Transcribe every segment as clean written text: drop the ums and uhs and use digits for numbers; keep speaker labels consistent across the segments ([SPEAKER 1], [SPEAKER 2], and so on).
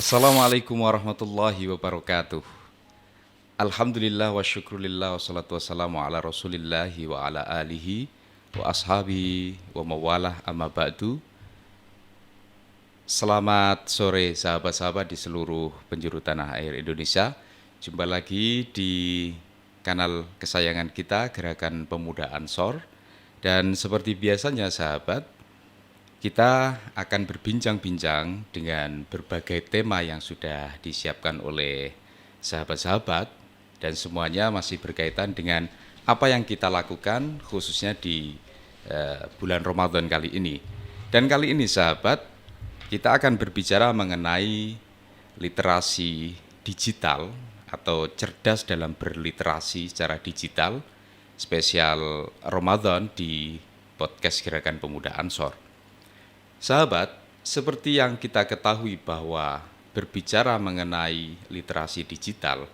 [SPEAKER 1] Assalamualaikum warahmatullahi wabarakatuh. Alhamdulillah wa syukrulillah wa salatu wassalamu ala rasulillahi wa ala alihi wa ashabihi wa mawalah amma ba'du. Selamat sore sahabat-sahabat di seluruh penjuru tanah air Indonesia. Jumpa lagi di kanal kesayangan kita, Gerakan Pemuda Ansor. Dan seperti biasanya sahabat, kita akan berbincang-bincang dengan berbagai tema yang sudah disiapkan oleh sahabat-sahabat dan semuanya masih berkaitan dengan apa yang kita lakukan khususnya di bulan Ramadan kali ini. Dan kali ini sahabat, kita akan berbicara mengenai literasi digital atau cerdas dalam berliterasi secara digital spesial Ramadan di podcast Gerakan Pemuda Ansor. Sahabat, seperti yang kita ketahui bahwa berbicara mengenai literasi digital,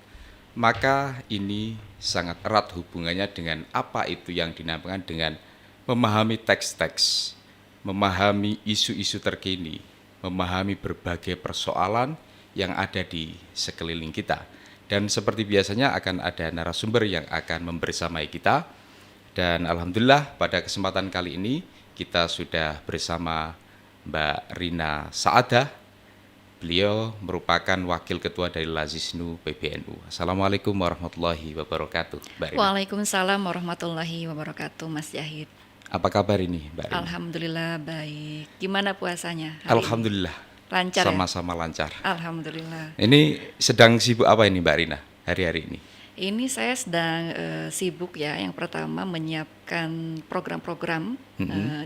[SPEAKER 1] maka ini sangat erat hubungannya dengan apa itu yang dinamakan dengan memahami teks-teks, memahami isu-isu terkini, memahami berbagai persoalan yang ada di sekeliling kita. Dan seperti biasanya akan ada narasumber yang akan membersamai kita. Dan alhamdulillah pada kesempatan kali ini kita sudah bersama Mbak Rina Saadah. Beliau merupakan Wakil Ketua dari Lazisnu PBNU. Assalamualaikum warahmatullahi wabarakatuh, Mbak Rina.
[SPEAKER 2] Waalaikumsalam warahmatullahi wabarakatuh, Mas Jahid.
[SPEAKER 1] Apa kabar ini, Mbak Rina?
[SPEAKER 2] Alhamdulillah baik. Gimana puasanya?
[SPEAKER 1] Alhamdulillah.
[SPEAKER 2] Lancar
[SPEAKER 1] sama-sama lancar.
[SPEAKER 2] Alhamdulillah.
[SPEAKER 1] Ini sedang sibuk apa ini, Mbak Rina, hari-hari ini?
[SPEAKER 2] Ini saya sedang sibuk ya. Yang pertama menyiapkan program-program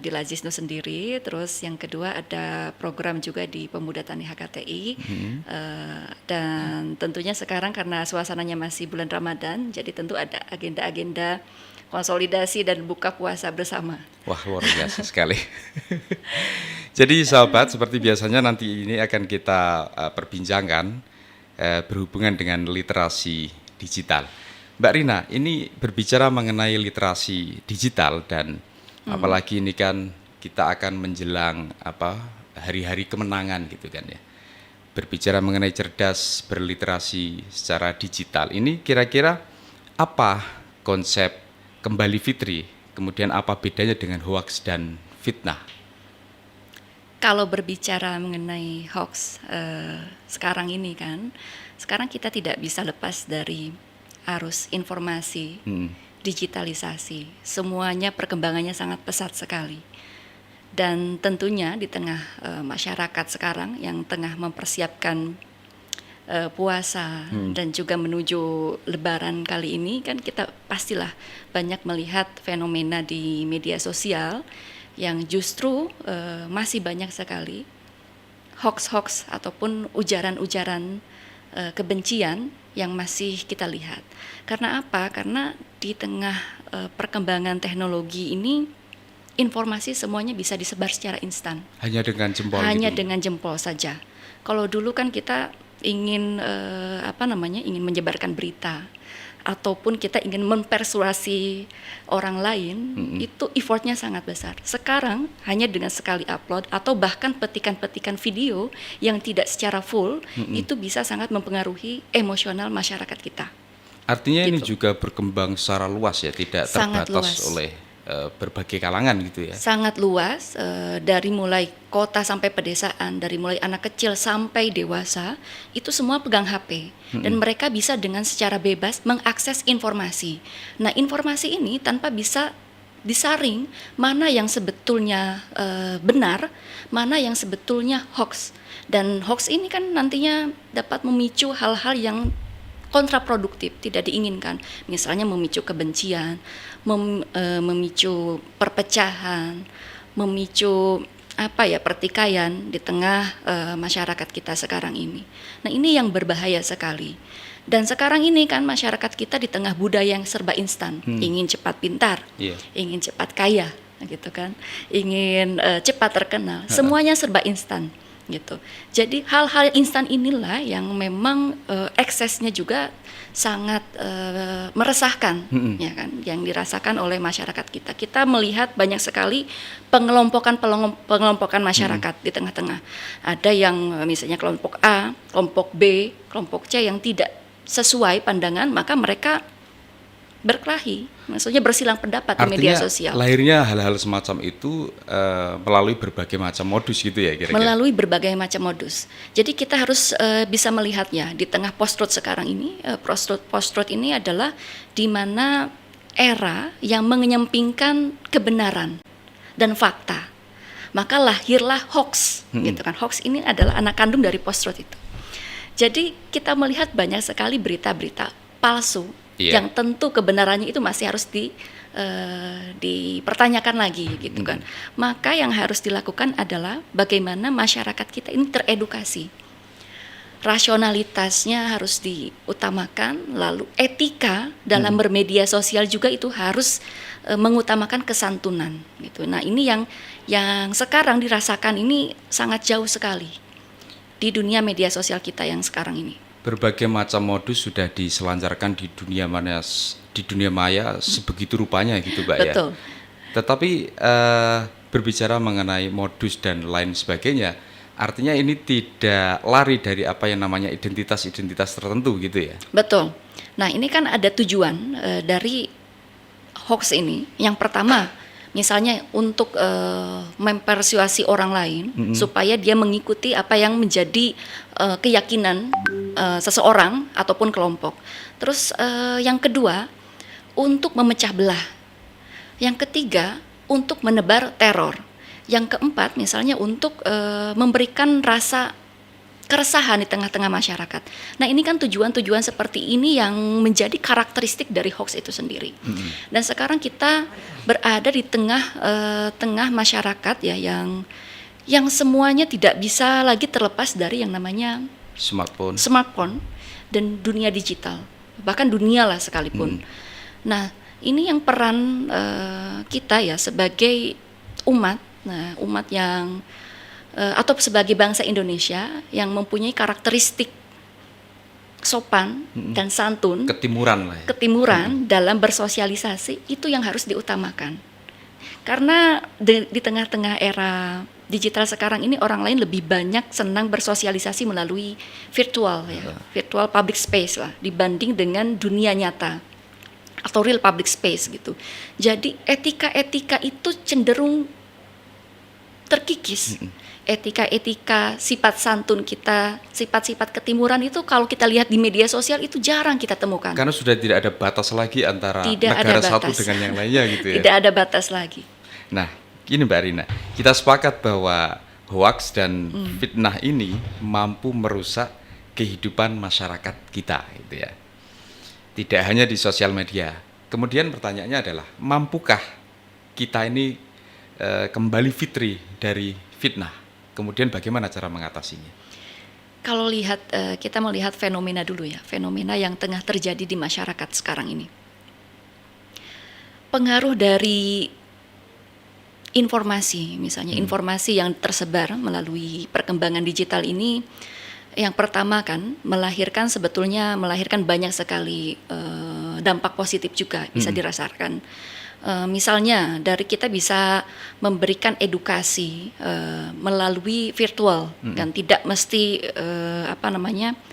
[SPEAKER 2] di Lazisnu sendiri. Terus yang kedua ada program juga di Pemuda Tani HKTI. Dan tentunya sekarang karena suasananya masih bulan Ramadan, jadi tentu ada agenda-agenda konsolidasi dan buka puasa bersama.
[SPEAKER 1] Wah, luar biasa sekali. Jadi sahabat, seperti biasanya nanti ini akan kita perbincangkan berhubungan dengan literasi digital. Mbak Rina, ini berbicara mengenai literasi digital dan apalagi ini kan kita akan menjelang hari-hari kemenangan gitu kan ya. Berbicara mengenai cerdas berliterasi secara digital, ini kira-kira apa konsep kembali fitri, kemudian apa bedanya dengan hoax dan fitnah?
[SPEAKER 2] Kalau berbicara mengenai hoax sekarang ini kan, sekarang kita tidak bisa lepas dari arus informasi, digitalisasi. Semuanya perkembangannya sangat pesat sekali. Dan tentunya di tengah masyarakat sekarang yang tengah mempersiapkan puasa dan juga menuju Lebaran kali ini kan kita pastilah banyak melihat fenomena di media sosial yang justru masih banyak sekali hoax-hoax ataupun ujaran-ujaran kebencian yang masih kita lihat. Karena apa? Karena di tengah perkembangan teknologi ini informasi semuanya bisa disebar secara instan.
[SPEAKER 1] Hanya dengan jempol.
[SPEAKER 2] Hanya
[SPEAKER 1] gitu.
[SPEAKER 2] dengan jempol saja. Kalau dulu kan kita ingin ingin menyebarkan berita ataupun kita ingin mempersuasi orang lain, itu effortnya sangat besar. Sekarang hanya dengan sekali upload atau bahkan petikan-petikan video yang tidak secara full, itu bisa sangat mempengaruhi emosional masyarakat kita.
[SPEAKER 1] Artinya ini juga berkembang secara luas ya, tidak
[SPEAKER 2] Sangat
[SPEAKER 1] terbatas
[SPEAKER 2] luas.
[SPEAKER 1] oleh berbagai kalangan gitu ya.
[SPEAKER 2] Sangat luas, dari mulai kota sampai pedesaan, dari mulai anak kecil sampai dewasa, itu semua pegang HP. Dan mereka bisa dengan secara bebas mengakses informasi. Nah, informasi ini tanpa bisa disaring mana yang sebetulnya benar, mana yang sebetulnya hoax. Dan hoax ini kan nantinya dapat memicu hal-hal yang kontraproduktif, tidak diinginkan. Misalnya memicu kebencian, memicu perpecahan, memicu pertikaian di tengah masyarakat kita sekarang ini. Nah, ini yang berbahaya sekali. Dan sekarang ini kan masyarakat kita di tengah budaya yang serba instan, ingin cepat pintar, ingin cepat kaya, gitu kan, ingin cepat terkenal, semuanya serba instan. gitu. Jadi hal-hal instan inilah yang memang eksesnya juga sangat meresahkan, ya kan, yang dirasakan oleh masyarakat kita. Kita melihat banyak sekali pengelompokan masyarakat di tengah-tengah. Ada yang misalnya kelompok A, kelompok B, kelompok C yang tidak sesuai pandangan, maka mereka berkelahi, maksudnya bersilang pendapat di media sosial.
[SPEAKER 1] Lahirnya hal-hal semacam itu melalui berbagai macam modus gitu ya kira-kira?
[SPEAKER 2] Melalui berbagai macam modus. Jadi kita harus bisa melihatnya di tengah post-truth sekarang ini. Post-truth ini adalah di mana era yang menyampingkan kebenaran dan fakta. Maka lahirlah hoax, gitu kan. Hoax ini adalah anak kandung dari post-truth itu. Jadi kita melihat banyak sekali berita-berita palsu. Yang tentu kebenarannya itu masih harus dipertanyakan lagi gitu kan. Maka yang harus dilakukan adalah bagaimana masyarakat kita ini teredukasi. Rasionalitasnya harus diutamakan, lalu etika dalam bermedia sosial juga itu harus mengutamakan kesantunan gitu. Nah, ini yang sekarang dirasakan ini sangat jauh sekali di dunia media sosial kita yang sekarang ini.
[SPEAKER 1] Berbagai macam modus sudah diselancarkan di dunia maya sebegitu rupanya gitu Mbak.
[SPEAKER 2] Betul.
[SPEAKER 1] Ya. Tetapi berbicara mengenai modus dan lain sebagainya, artinya ini tidak lari dari apa yang namanya identitas tertentu gitu ya.
[SPEAKER 2] Betul. Nah, ini kan ada tujuan dari hoax ini. Yang pertama, misalnya untuk mempersuasi orang lain supaya dia mengikuti apa yang menjadi keyakinan seseorang ataupun kelompok. Terus yang kedua, untuk memecah belah. Yang ketiga, untuk menebar teror. Yang keempat, misalnya untuk memberikan rasa keresahan di tengah-tengah masyarakat. Nah, ini kan tujuan-tujuan seperti ini yang menjadi karakteristik dari hoax itu sendiri. Dan sekarang kita berada di tengah masyarakat ya yang semuanya tidak bisa lagi terlepas dari yang namanya smartphone dan dunia digital, bahkan dunia lah sekalipun. Nah, ini yang peran kita ya sebagai umat yang atau sebagai bangsa Indonesia yang mempunyai karakteristik sopan dan santun, ketimuran dalam bersosialisasi, itu yang harus diutamakan. Karena di tengah-tengah era digital sekarang ini orang lain lebih banyak senang bersosialisasi melalui virtual ya, virtual public space lah dibanding dengan dunia nyata atau real public space gitu. Jadi etika itu cenderung terkikis. Etika, sifat santun kita, sifat-sifat ketimuran itu kalau kita lihat di media sosial itu jarang kita temukan.
[SPEAKER 1] Karena sudah tidak ada batas lagi antara negara satu dengan yang lainnya gitu ya.
[SPEAKER 2] Tidak ada batas lagi.
[SPEAKER 1] Nah, gini Mbak Rina, kita sepakat bahwa hoax dan fitnah ini mampu merusak kehidupan masyarakat kita gitu ya. Tidak hanya di sosial media. Kemudian pertanyaannya adalah, mampukah kita ini kembali fitri dari fitnah? Kemudian bagaimana cara mengatasinya?
[SPEAKER 2] Kalau kita melihat fenomena dulu ya, fenomena yang tengah terjadi di masyarakat sekarang ini. Pengaruh dari informasi, misalnya informasi yang tersebar melalui perkembangan digital ini, yang pertama kan melahirkan banyak sekali dampak positif juga bisa dirasakan. Misalnya dari kita bisa memberikan edukasi melalui virtual dan tidak mesti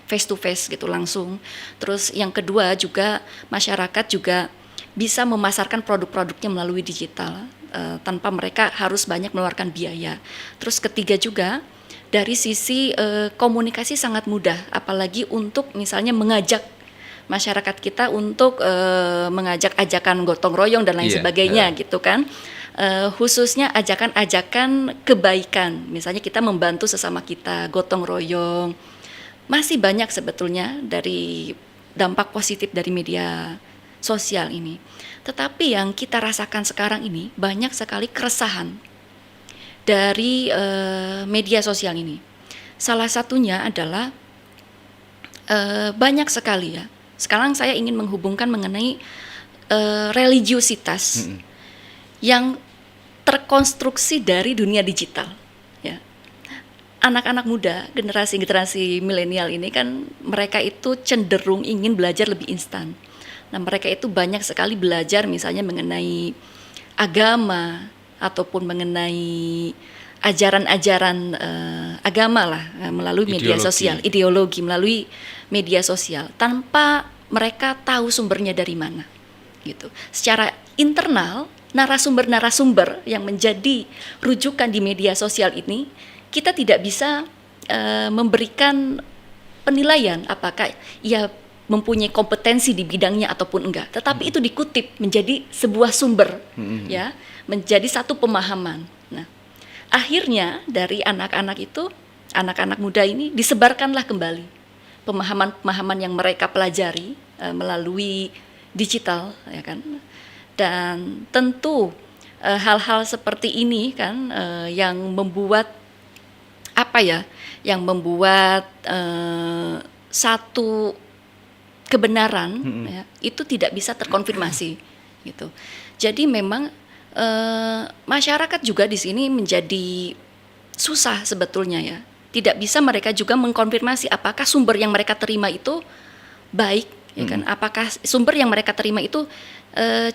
[SPEAKER 2] face to face gitu langsung. Terus yang kedua juga masyarakat juga bisa memasarkan produk-produknya melalui digital tanpa mereka harus banyak mengeluarkan biaya. Terus ketiga juga dari sisi komunikasi sangat mudah, apalagi untuk misalnya mengajak masyarakat kita untuk mengajak ajakan gotong royong dan lain sebagainya gitu kan, khususnya ajakan-ajakan kebaikan, misalnya kita membantu sesama kita, gotong royong. Masih banyak sebetulnya dari dampak positif dari media sosial ini. Tetapi yang kita rasakan sekarang ini banyak sekali keresahan dari media sosial ini. Salah satunya adalah banyak sekali ya. Sekarang saya ingin menghubungkan mengenai religiositas yang terkonstruksi dari dunia digital. Ya. anak-anak muda, generasi milenial ini kan mereka itu cenderung ingin belajar lebih instan. Nah, mereka itu banyak sekali belajar misalnya mengenai agama ataupun mengenai ajaran-ajaran agama lah melalui media sosial, ideologi melalui media sosial tanpa mereka tahu sumbernya dari mana gitu. Secara internal, narasumber-narasumber yang menjadi rujukan di media sosial ini kita tidak bisa memberikan penilaian apakah ia mempunyai kompetensi di bidangnya ataupun enggak, tetapi itu dikutip menjadi sebuah sumber, ya, menjadi satu pemahaman. Nah, akhirnya dari anak-anak muda ini disebarkanlah kembali pemahaman-pemahaman yang mereka pelajari melalui digital, ya kan, dan tentu hal-hal seperti ini kan yang membuat satu kebenaran ya, itu tidak bisa terkonfirmasi gitu. Jadi memang masyarakat juga di sini menjadi susah sebetulnya ya. Tidak bisa mereka juga mengkonfirmasi apakah sumber yang mereka terima itu baik, ya kan? Apakah sumber yang mereka terima itu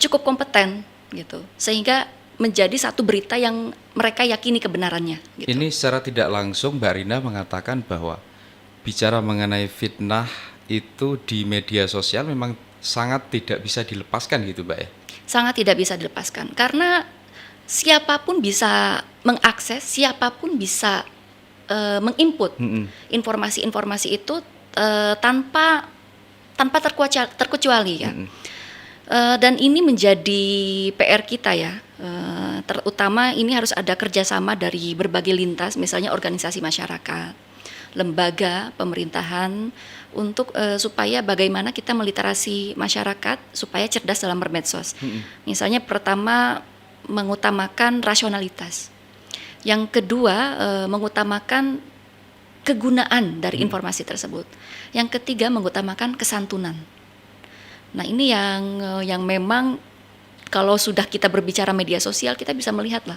[SPEAKER 2] cukup kompeten gitu. Sehingga menjadi satu berita yang mereka yakini kebenarannya gitu.
[SPEAKER 1] Ini secara tidak langsung Mbak Rina mengatakan bahwa bicara mengenai fitnah itu di media sosial memang sangat tidak bisa dilepaskan gitu Mbak ya?
[SPEAKER 2] Sangat tidak bisa dilepaskan karena siapapun bisa mengakses, siapapun bisa menginput informasi-informasi itu tanpa terkecuali ya. Dan ini menjadi PR kita ya, terutama ini harus ada kerjasama dari berbagai lintas, misalnya organisasi masyarakat, lembaga pemerintahan, untuk supaya bagaimana kita meliterasi masyarakat supaya cerdas dalam bermedsos. Misalnya pertama mengutamakan rasionalitas, yang kedua mengutamakan kegunaan dari informasi tersebut, yang ketiga mengutamakan kesantunan. Nah ini yang memang kalau sudah kita berbicara media sosial kita bisa melihat lah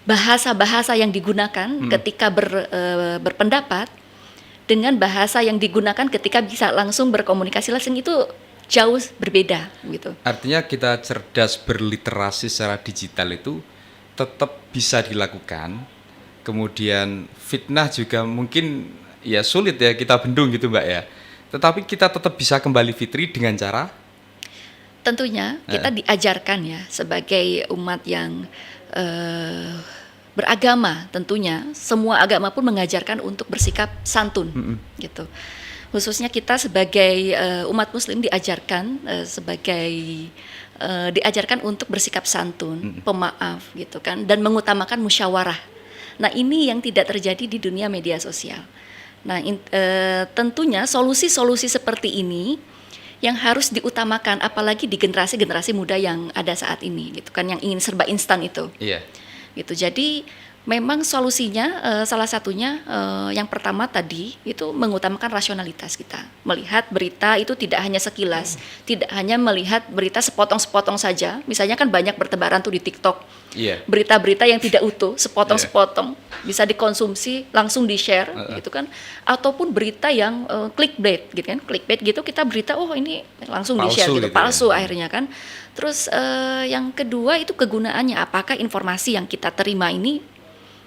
[SPEAKER 2] bahasa-bahasa yang digunakan ketika berpendapat dengan bahasa yang digunakan ketika bisa langsung berkomunikasi langsung itu jauh berbeda gitu.
[SPEAKER 1] Artinya kita cerdas berliterasi secara digital itu tetap bisa dilakukan. Kemudian fitnah juga mungkin ya sulit ya kita bendung gitu Mbak ya. Tetapi kita tetap bisa kembali fitri dengan cara
[SPEAKER 2] tentunya kita diajarkan ya sebagai umat yang beragama, tentunya semua agama pun mengajarkan untuk bersikap santun gitu. Khususnya kita sebagai umat muslim diajarkan diajarkan untuk bersikap santun, pemaaf gitu kan, dan mengutamakan musyawarah. Nah, ini yang tidak terjadi di dunia media sosial. Nah, tentunya solusi-solusi seperti ini yang harus diutamakan, apalagi di generasi-generasi muda yang ada saat ini gitu kan, yang ingin serba instan itu.
[SPEAKER 1] Iya.
[SPEAKER 2] Gitu. Jadi memang solusinya salah satunya yang pertama tadi itu mengutamakan rasionalitas kita. Melihat berita itu tidak hanya sekilas, tidak hanya melihat berita sepotong-sepotong saja. Misalnya kan banyak bertebaran tuh di TikTok.
[SPEAKER 1] Iya.
[SPEAKER 2] Berita-berita yang tidak utuh, sepotong-sepotong, bisa dikonsumsi, langsung di-share gitu kan. Ataupun berita yang clickbait gitu kan. Clickbait gitu kita berita ini langsung di-share gitu, palsu ya. Akhirnya kan. Terus yang kedua itu kegunaannya, apakah informasi yang kita terima ini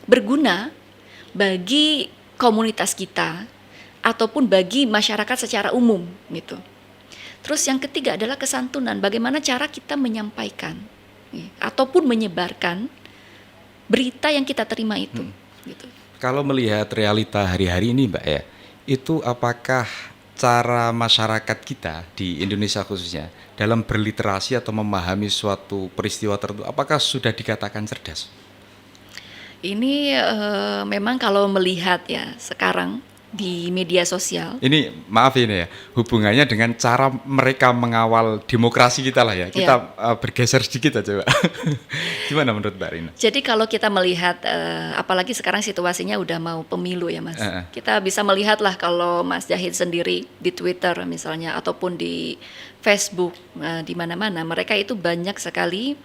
[SPEAKER 2] berguna bagi komunitas kita ataupun bagi masyarakat secara umum gitu. Terus yang ketiga adalah kesantunan, bagaimana cara kita menyampaikan ataupun menyebarkan berita yang kita terima itu gitu.
[SPEAKER 1] Kalau melihat realita hari-hari ini Mbak ya, itu apakah cara masyarakat kita di Indonesia khususnya dalam berliterasi atau memahami suatu peristiwa tertentu, apakah sudah dikatakan cerdas?
[SPEAKER 2] Ini memang kalau melihat ya sekarang di media sosial.
[SPEAKER 1] Ini maaf ini ya, hubungannya dengan cara mereka mengawal demokrasi kita lah ya. Kita bergeser sedikit aja Mbak. Gimana menurut Mbak Rina?
[SPEAKER 2] Jadi kalau kita melihat, apalagi sekarang situasinya udah mau pemilu ya Mas. Kita bisa melihat lah kalau Mas Zahid sendiri di Twitter misalnya ataupun di Facebook, di mana-mana mereka itu banyak sekali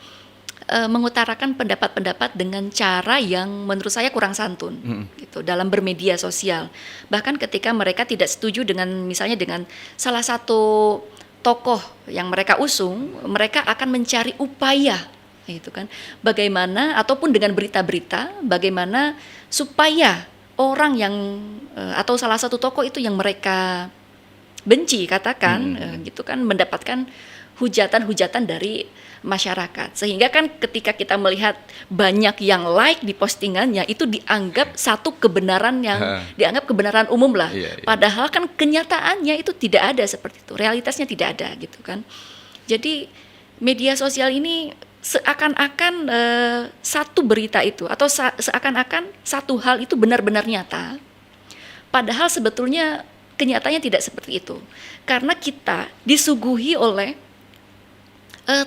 [SPEAKER 2] mengutarakan pendapat-pendapat dengan cara yang menurut saya kurang santun gitu dalam bermedia sosial. Bahkan ketika mereka tidak setuju dengan misalnya dengan salah satu tokoh yang mereka usung, mereka akan mencari upaya gitu kan. Bagaimana ataupun dengan berita-berita bagaimana supaya orang yang atau salah satu tokoh itu yang mereka benci katakan gitu kan mendapatkan hujatan-hujatan dari masyarakat. Sehingga kan ketika kita melihat banyak yang like di postingannya itu dianggap satu kebenaran yang dianggap kebenaran umum lah. Padahal kan kenyataannya itu tidak ada seperti itu. Realitasnya tidak ada gitu kan. Jadi media sosial ini seakan-akan satu berita itu atau seakan-akan satu hal itu benar-benar nyata. Padahal sebetulnya kenyataannya tidak seperti itu. Karena kita disuguhi oleh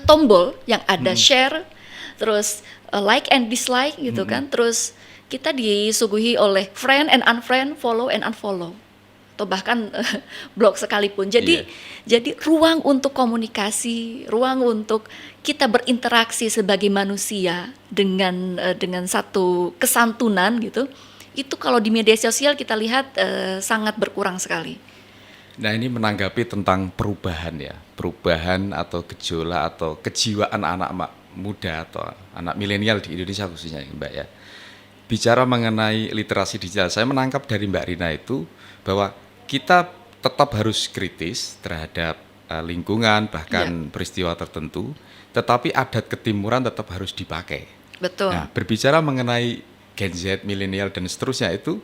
[SPEAKER 2] tombol yang ada share, terus like and dislike gitu kan, terus kita disuguhi oleh friend and unfriend, follow and unfollow, atau bahkan blog sekalipun. Jadi ruang untuk komunikasi, ruang untuk kita berinteraksi sebagai manusia dengan satu kesantunan gitu, itu kalau di media sosial kita lihat sangat berkurang sekali.
[SPEAKER 1] Nah ini menanggapi tentang perubahan ya, perubahan atau gejolak atau kejiwaan anak muda atau anak milenial di Indonesia khususnya Mbak ya. Bicara mengenai literasi digital, saya menangkap dari Mbak Rina itu bahwa kita tetap harus kritis terhadap lingkungan bahkan peristiwa tertentu, tetapi adat ketimuran tetap harus dipakai.
[SPEAKER 2] Betul.
[SPEAKER 1] Nah berbicara mengenai Gen Z, milenial dan seterusnya itu,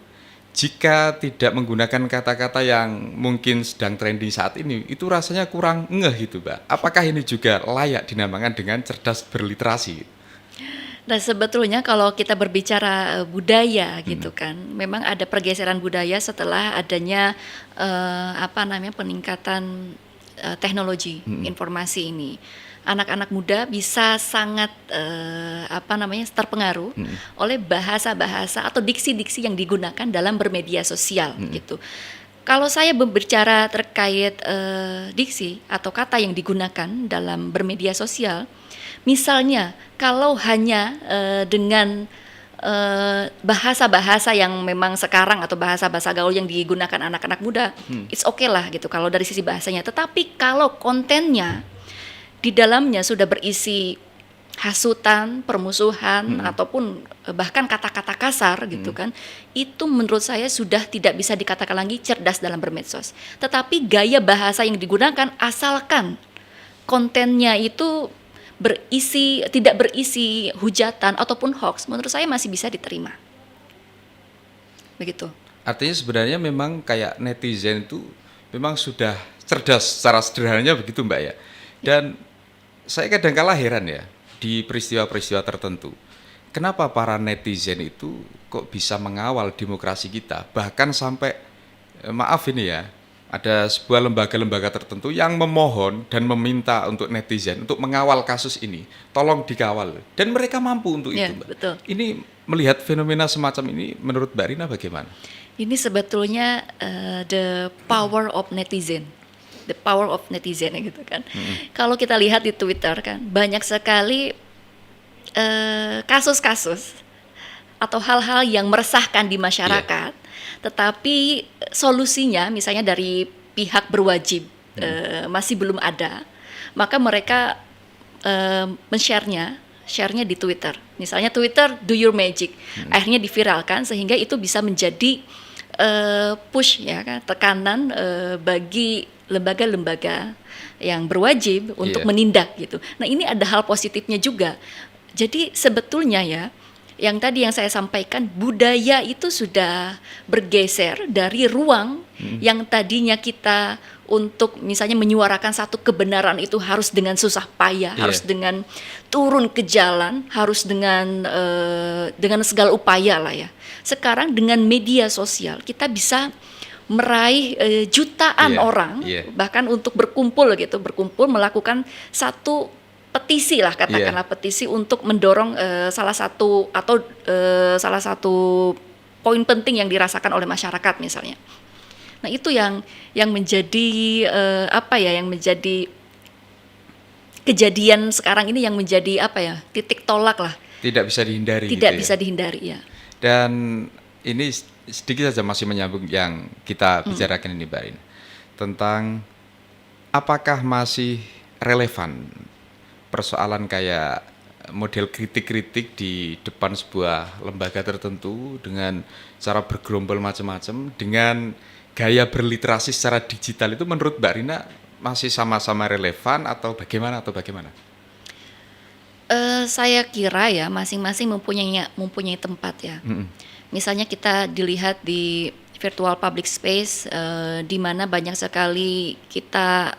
[SPEAKER 1] jika tidak menggunakan kata-kata yang mungkin sedang trending saat ini, itu rasanya kurang ngeh gitu Mbak. Apakah ini juga layak dinamakan dengan cerdas berliterasi?
[SPEAKER 2] Nah sebetulnya kalau kita berbicara budaya gitu kan, memang ada pergeseran budaya setelah adanya peningkatan teknologi informasi ini. Anak-anak muda bisa sangat terpengaruh oleh bahasa-bahasa atau diksi-diksi yang digunakan dalam bermedia sosial gitu. Kalau saya berbicara terkait diksi atau kata yang digunakan dalam bermedia sosial, misalnya kalau hanya dengan bahasa-bahasa yang memang sekarang atau bahasa-bahasa gaul yang digunakan anak-anak muda, it's okay lah gitu kalau dari sisi bahasanya. Tetapi kalau kontennya di dalamnya sudah berisi hasutan, permusuhan, ataupun bahkan kata-kata kasar gitu kan, itu menurut saya sudah tidak bisa dikatakan lagi cerdas dalam bermedsos. Tetapi gaya bahasa yang digunakan asalkan kontennya itu tidak berisi hujatan ataupun hoax, menurut saya masih bisa diterima. Begitu.
[SPEAKER 1] Artinya sebenarnya memang kayak netizen itu memang sudah cerdas secara sederhananya begitu Mbak ya. Dan saya kadang-kala heran ya di peristiwa-peristiwa tertentu. Kenapa para netizen itu kok bisa mengawal demokrasi kita? Bahkan sampai, maaf ini ya, ada sebuah lembaga-lembaga tertentu yang memohon dan meminta untuk netizen untuk mengawal kasus ini. Tolong dikawal. Dan mereka mampu untuk itu Mbak.
[SPEAKER 2] Betul.
[SPEAKER 1] Ini melihat fenomena semacam ini menurut Mbak Rina bagaimana?
[SPEAKER 2] Ini sebetulnya the power of netizen. The power of netizen gitu kan. Kalau kita lihat di Twitter kan banyak sekali kasus-kasus atau hal-hal yang meresahkan di masyarakat, tetapi solusinya misalnya dari pihak berwajib masih belum ada, maka mereka share-nya di Twitter. Misalnya Twitter do your magic, akhirnya diviralkan sehingga itu bisa menjadi push ya kan, tekanan bagi lembaga-lembaga yang berwajib untuk menindak gitu. Nah ini ada hal positifnya juga. Jadi sebetulnya ya, yang tadi yang saya sampaikan, budaya itu sudah bergeser dari ruang yang tadinya kita untuk misalnya menyuarakan satu kebenaran itu harus dengan susah payah, harus dengan turun ke jalan, harus dengan segala upaya lah ya. Sekarang dengan media sosial kita bisa meraih jutaan orang, bahkan untuk berkumpul melakukan satu petisi lah katakanlah petisi untuk mendorong salah satu poin penting yang dirasakan oleh masyarakat misalnya. Nah itu yang menjadi yang menjadi kejadian sekarang ini yang menjadi apa ya, titik tolak lah,
[SPEAKER 1] Tidak bisa dihindari gitu
[SPEAKER 2] tidak
[SPEAKER 1] ya.
[SPEAKER 2] bisa dihindari ya.
[SPEAKER 1] Dan ini sedikit saja masih menyambung yang kita bicarakan ini Mbak Rina. Tentang apakah masih relevan persoalan kayak model kritik-kritik di depan sebuah lembaga tertentu dengan cara bergerombol macam-macam, dengan gaya berliterasi secara digital, itu menurut Mbak Rina masih sama-sama relevan atau bagaimana
[SPEAKER 2] Saya kira ya masing-masing mempunyai tempat ya. Misalnya kita dilihat di virtual public space, di mana banyak sekali kita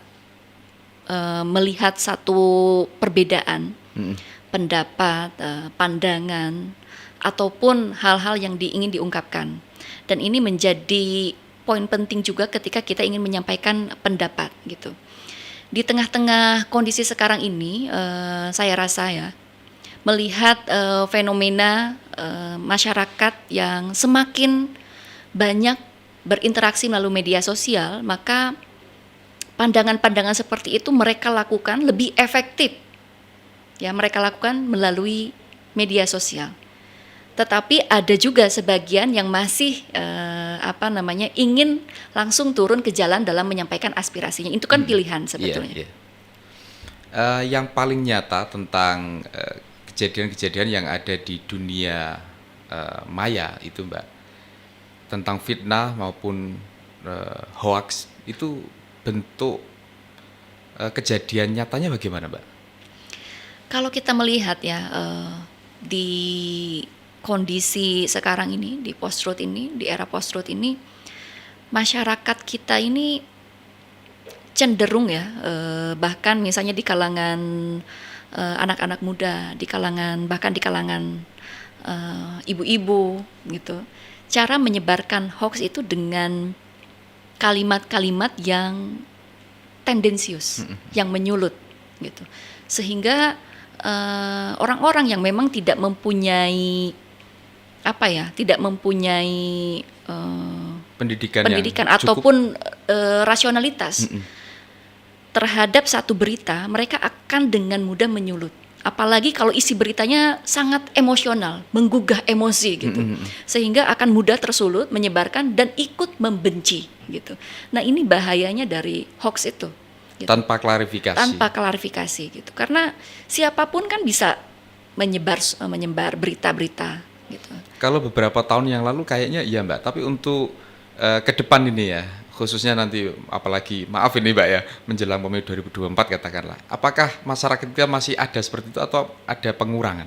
[SPEAKER 2] melihat satu perbedaan pendapat, pandangan, ataupun hal-hal yang ingin diungkapkan. Dan ini menjadi poin penting juga ketika kita ingin menyampaikan pendapat gitu. Di tengah-tengah kondisi sekarang ini, saya rasa ya, melihat fenomena masyarakat yang semakin banyak berinteraksi melalui media sosial, maka pandangan-pandangan seperti itu mereka lakukan lebih efektif. Ya, mereka lakukan melalui media sosial. Tetapi ada juga sebagian yang masih ingin langsung turun ke jalan dalam menyampaikan aspirasinya. Itu kan pilihan sebetulnya.
[SPEAKER 1] Iya. Yang paling nyata tentang kejadian-kejadian yang ada di dunia maya itu Mbak, tentang fitnah maupun hoax, itu bentuk kejadian nyatanya bagaimana Mbak?
[SPEAKER 2] Kalau kita melihat ya di kondisi sekarang ini, di post-truth ini, di era post-truth ini, masyarakat kita ini cenderung ya, bahkan misalnya di kalangan anak-anak muda, bahkan di kalangan ibu-ibu gitu, cara menyebarkan hoax itu dengan kalimat-kalimat yang tendensius, yang menyulut gitu, sehingga orang-orang yang memang tidak mempunyai pendidikan ataupun rasionalitas terhadap satu berita, mereka akan dengan mudah menyulut. Apalagi kalau isi beritanya sangat emosional, menggugah emosi gitu, sehingga akan mudah tersulut, menyebarkan dan ikut membenci gitu. Nah, ini bahayanya dari hoax itu. Gitu.
[SPEAKER 1] Tanpa klarifikasi
[SPEAKER 2] gitu, karena siapapun kan bisa menyebar berita-berita gitu.
[SPEAKER 1] Kalau beberapa tahun yang lalu kayaknya iya Mbak, tapi untuk ke depan ini ya, khususnya nanti apalagi maaf ini Mbak ya, menjelang pemilu 2024 katakanlah, apakah masyarakat kita masih ada seperti itu atau ada pengurangan?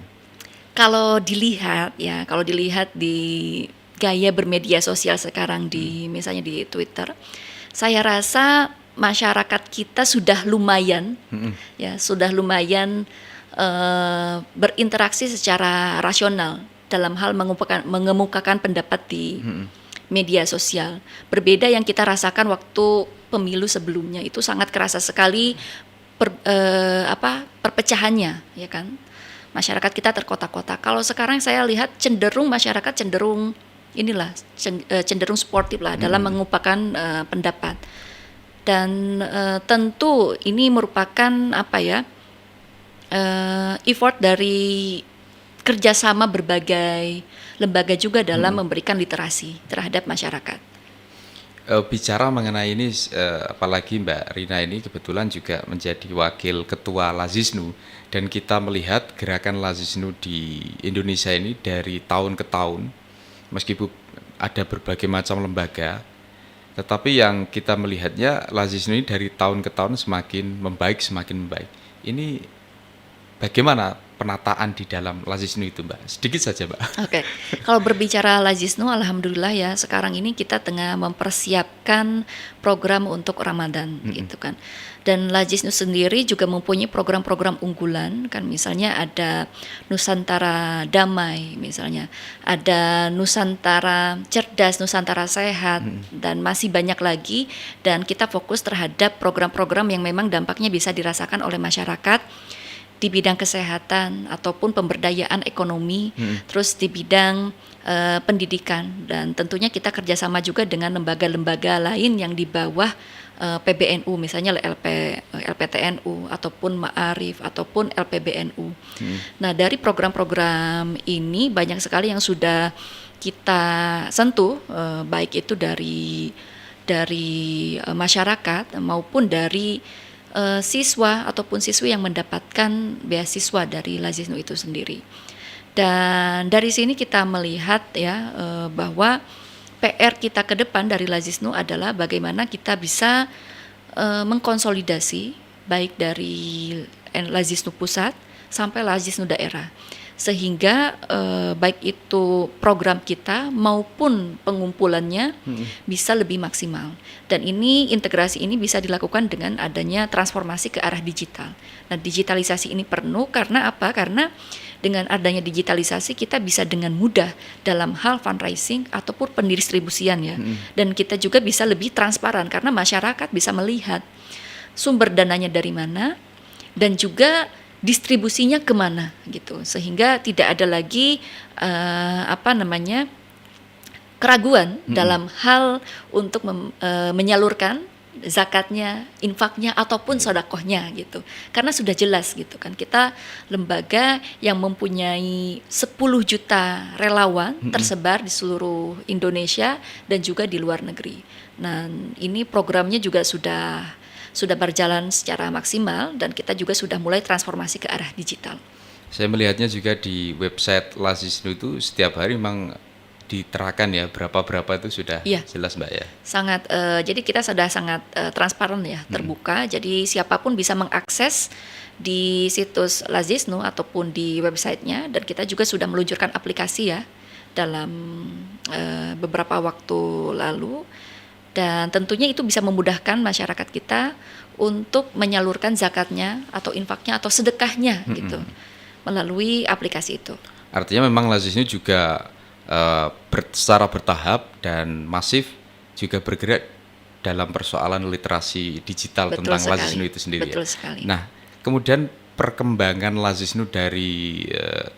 [SPEAKER 2] Kalau dilihat di gaya bermedia sosial sekarang, misalnya di Twitter, saya rasa masyarakat kita sudah lumayan berinteraksi secara rasional dalam hal mengemukakan pendapat di media sosial. Berbeda yang kita rasakan waktu pemilu sebelumnya, itu sangat kerasa sekali perpecahannya, ya kan? Masyarakat kita terkotak-kotak. Kalau sekarang saya lihat masyarakat cenderung sportif lah dalam mengemukakan pendapat. Dan tentu ini merupakan effort dari kerjasama berbagai lembaga juga dalam memberikan literasi terhadap masyarakat.
[SPEAKER 1] Bicara mengenai ini, apalagi Mbak Rina ini kebetulan juga menjadi wakil ketua Lazisnu, dan kita melihat gerakan Lazisnu di Indonesia ini dari tahun ke tahun, meskipun ada berbagai macam lembaga, tetapi yang kita melihatnya Lazisnu ini dari tahun ke tahun semakin membaik. Ini bagaimana penataan di dalam Lazisnu itu Mbak? Sedikit saja Mbak.
[SPEAKER 2] Oke. Kalau berbicara Lazisnu, alhamdulillah ya, sekarang ini kita tengah mempersiapkan program untuk Ramadan gitu kan. Dan Lazisnu sendiri juga mempunyai program-program unggulan kan, misalnya ada Nusantara Damai, misalnya ada Nusantara Cerdas, Nusantara Sehat, dan masih banyak lagi. Dan kita fokus terhadap program-program yang memang dampaknya bisa dirasakan oleh masyarakat di bidang kesehatan ataupun pemberdayaan ekonomi, terus di bidang pendidikan, dan tentunya kita kerjasama juga dengan lembaga-lembaga lain yang di bawah PBNU, misalnya LPTNU ataupun Ma'arif ataupun LPBNU. Nah, dari program-program ini banyak sekali yang sudah kita sentuh, baik itu dari masyarakat maupun dari siswa ataupun siswi yang mendapatkan beasiswa dari Lazisnu itu sendiri. Dan dari sini kita melihat ya bahwa PR kita ke depan dari Lazisnu adalah bagaimana kita bisa mengkonsolidasi baik dari Lazisnu pusat sampai Lazisnu daerah, sehingga baik itu program kita maupun pengumpulannya bisa lebih maksimal. Dan ini integrasi ini bisa dilakukan dengan adanya transformasi ke arah digital. Nah, digitalisasi ini perlu karena apa? Karena dengan adanya digitalisasi kita bisa dengan mudah dalam hal fundraising ataupun pendistribusian ya. Dan kita juga bisa lebih transparan karena masyarakat bisa melihat sumber dananya dari mana dan juga distribusinya kemana gitu, sehingga tidak ada lagi keraguan dalam hal untuk menyalurkan zakatnya, infaknya ataupun sedekahnya gitu, karena sudah jelas gitu kan, kita lembaga yang mempunyai 10 juta relawan tersebar di seluruh Indonesia dan juga di luar negeri. Nah, ini programnya juga sudah berjalan secara maksimal dan kita juga sudah mulai transformasi ke arah digital.
[SPEAKER 1] Saya melihatnya juga di website Lazisnu itu setiap hari memang diterakan ya, berapa itu sudah jelas Mbak ya.
[SPEAKER 2] Sangat, jadi kita sudah sangat transparan ya, terbuka. Jadi siapapun bisa mengakses di situs Lazisnu ataupun di websitenya, dan kita juga sudah meluncurkan aplikasi ya dalam beberapa waktu lalu. Dan tentunya itu bisa memudahkan masyarakat kita untuk menyalurkan zakatnya atau infaknya atau sedekahnya gitu melalui aplikasi itu.
[SPEAKER 1] Artinya memang Lazisnu juga secara bertahap dan masif juga bergerak dalam persoalan literasi digital. Betul tentang sekali. Lazisnu itu sendiri.
[SPEAKER 2] Betul sekali.
[SPEAKER 1] Nah, kemudian perkembangan Lazisnu dari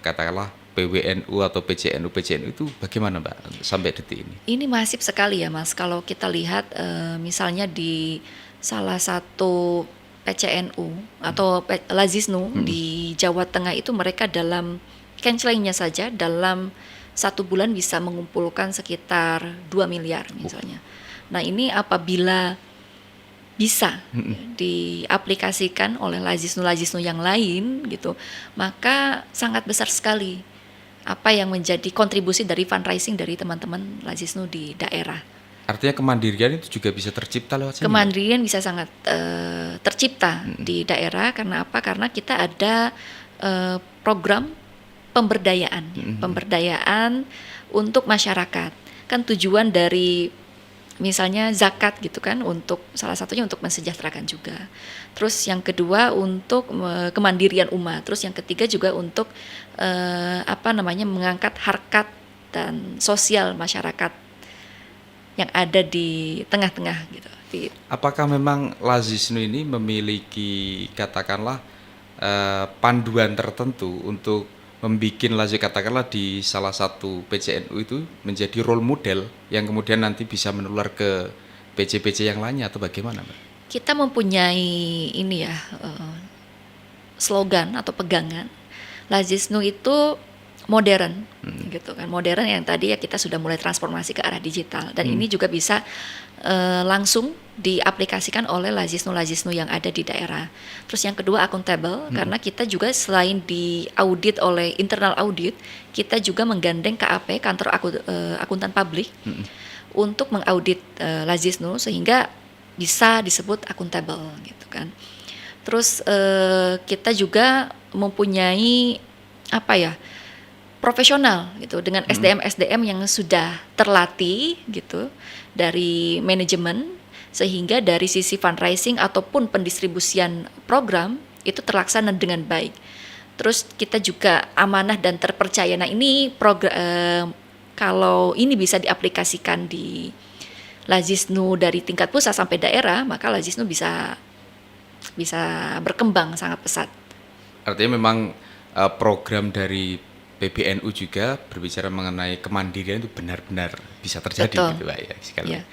[SPEAKER 1] katakanlah PWNU atau PCNU itu bagaimana Mbak sampai detik ini?
[SPEAKER 2] Ini masif sekali ya Mas. Kalau kita lihat misalnya di salah satu PCNU atau Lazisnu di Jawa Tengah itu, mereka dalam cancelingnya saja dalam 1 bulan bisa mengumpulkan sekitar 2 miliar misalnya. Nah, ini apabila bisa diaplikasikan oleh Lazisnu yang lain gitu, maka sangat besar sekali apa yang menjadi kontribusi dari fundraising dari teman-teman Lazisnu di daerah.
[SPEAKER 1] Artinya kemandirian itu juga bisa tercipta lewat sini?
[SPEAKER 2] Kemandirian bisa sangat tercipta di daerah. Karena apa? Karena kita ada program pemberdayaan untuk masyarakat. Kan tujuan dari misalnya zakat gitu kan, untuk salah satunya untuk mensejahterakan juga. Terus yang kedua untuk kemandirian umat. Terus yang ketiga juga untuk mengangkat harkat dan sosial masyarakat yang ada di tengah-tengah gitu.
[SPEAKER 1] Apakah memang Lazisnu ini memiliki katakanlah panduan tertentu untuk membuat Lazisnu katakanlah di salah satu PCNU itu menjadi role model yang kemudian nanti bisa menular ke PC-PC yang lainnya atau bagaimana Mbak?
[SPEAKER 2] Kita mempunyai ini ya slogan atau pegangan Lazisnu itu modern gitu kan. Modern yang tadi ya kita sudah mulai transformasi ke arah digital, dan ini juga bisa langsung diaplikasikan oleh Lazisnu yang ada di daerah. Terus yang kedua accountable, karena kita juga selain diaudit oleh internal audit, kita juga menggandeng KAP, kantor akuntan publik, untuk mengaudit Lazisnu sehingga bisa disebut accountable gitu kan. Terus kita juga mempunyai profesional gitu, dengan SDM yang sudah terlatih gitu dari manajemen, sehingga dari sisi fundraising ataupun pendistribusian program itu terlaksana dengan baik. Terus kita juga amanah dan terpercaya. Nah, ini kalau ini bisa diaplikasikan di Lazisnu dari tingkat pusat sampai daerah, maka Lazisnu bisa berkembang sangat pesat.
[SPEAKER 1] Artinya memang program dari PBNU juga berbicara mengenai kemandirian itu benar-benar bisa terjadi. Betul. Gitu Pak ya sekali. Yeah.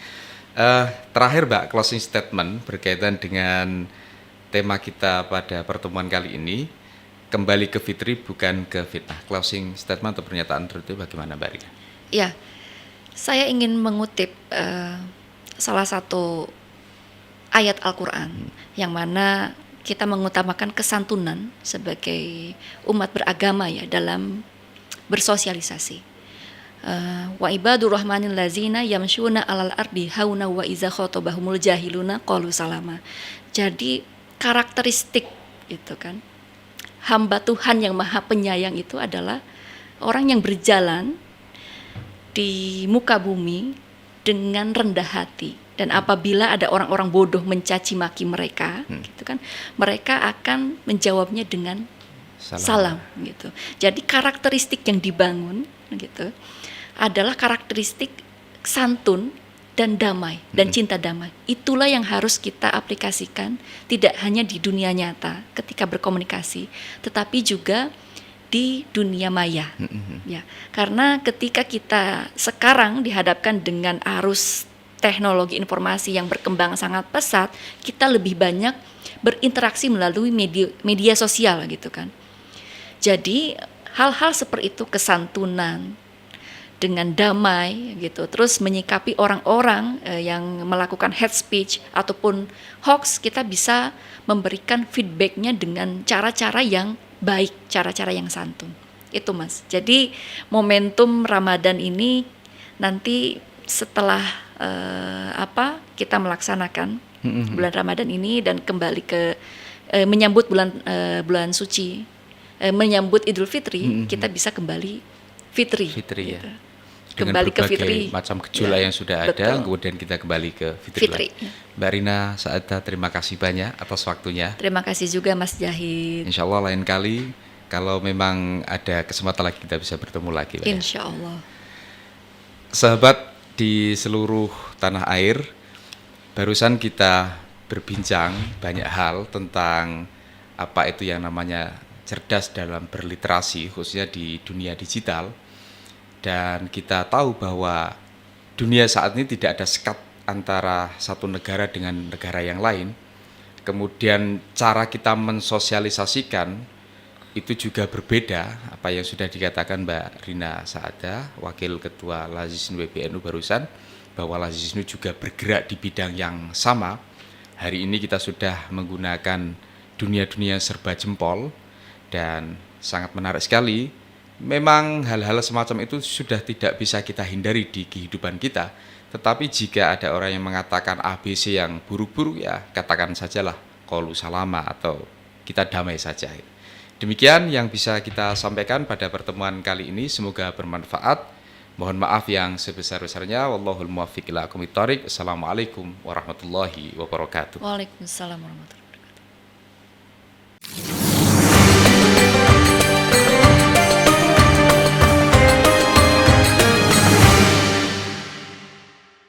[SPEAKER 1] Terakhir Mbak, closing statement berkaitan dengan tema kita pada pertemuan kali ini, kembali ke fitri bukan ke fitnah. Closing statement atau pernyataan tertutup bagaimana Mbak Rina?
[SPEAKER 2] Ya, saya ingin mengutip salah satu ayat Al-Quran yang mana kita mengutamakan kesantunan sebagai umat beragama ya dalam bersosialisasi. Wa ibadur rahmanil lazina yamshuna alal ardi hauna wa iza khotabahumul jahiluna qalu salama. Jadi karakteristik itu kan hamba Tuhan yang Maha Penyayang itu adalah orang yang berjalan di muka bumi dengan rendah hati. Dan apabila ada orang-orang bodoh mencaci maki mereka, gitu kan, mereka akan menjawabnya dengan salam gitu. Jadi karakteristik yang dibangun gitu adalah karakteristik santun dan damai dan cinta damai. Itulah yang harus kita aplikasikan tidak hanya di dunia nyata ketika berkomunikasi, tetapi juga di dunia maya. Ya, karena ketika kita sekarang dihadapkan dengan arus teknologi informasi yang berkembang sangat pesat, kita lebih banyak berinteraksi melalui media sosial gitu kan. Jadi hal-hal seperti itu, kesantunan dengan damai gitu, terus menyikapi orang-orang yang melakukan hate speech ataupun hoax, kita bisa memberikan feedbacknya dengan cara-cara yang baik, cara-cara yang santun. Itu Mas. Jadi momentum Ramadan ini nanti setelah kita melaksanakan bulan Ramadan ini dan kembali ke menyambut bulan suci, menyambut Idul Fitri, kita bisa kembali fitri
[SPEAKER 1] Fitri
[SPEAKER 2] gitu.
[SPEAKER 1] Ya.
[SPEAKER 2] Kembali ke
[SPEAKER 1] berbagai
[SPEAKER 2] fitri
[SPEAKER 1] macam gejolak yang sudah ada,
[SPEAKER 2] betul.
[SPEAKER 1] kemudian kita kembali ke fitri. Mbak Rina Saada, terima kasih banyak atas waktunya.
[SPEAKER 2] Terima kasih juga Mas Jahid.
[SPEAKER 1] Insya Allah lain kali kalau memang ada kesempatan lagi kita bisa bertemu lagi.
[SPEAKER 2] Insya Allah.
[SPEAKER 1] Sahabat di seluruh tanah air, barusan kita berbincang banyak hal tentang apa itu yang namanya cerdas dalam berliterasi, khususnya di dunia digital. Dan kita tahu bahwa dunia saat ini tidak ada sekat antara satu negara dengan negara yang lain. Kemudian cara kita mensosialisasikan itu juga berbeda. Apa yang sudah dikatakan Mbak Rina Saada, Wakil Ketua Lazisnu PBNU barusan, bahwa Lazisnu juga bergerak di bidang yang sama. Hari ini kita sudah menggunakan dunia-dunia serba jempol dan sangat menarik sekali. Memang hal-hal semacam itu sudah tidak bisa kita hindari di kehidupan kita. Tetapi jika ada orang yang mengatakan ABC yang buruk-buruk, ya katakan sajalah qalu salama atau kita damai saja. Demikian yang bisa kita sampaikan pada pertemuan kali ini, semoga bermanfaat. Mohon maaf yang sebesar-besarnya. Wallahul muwaffiq ila aqwamit thoriq. Assalamualaikum warahmatullahi wabarakatuh.
[SPEAKER 2] Waalaikumsalam warahmatullahi wabarakatuh.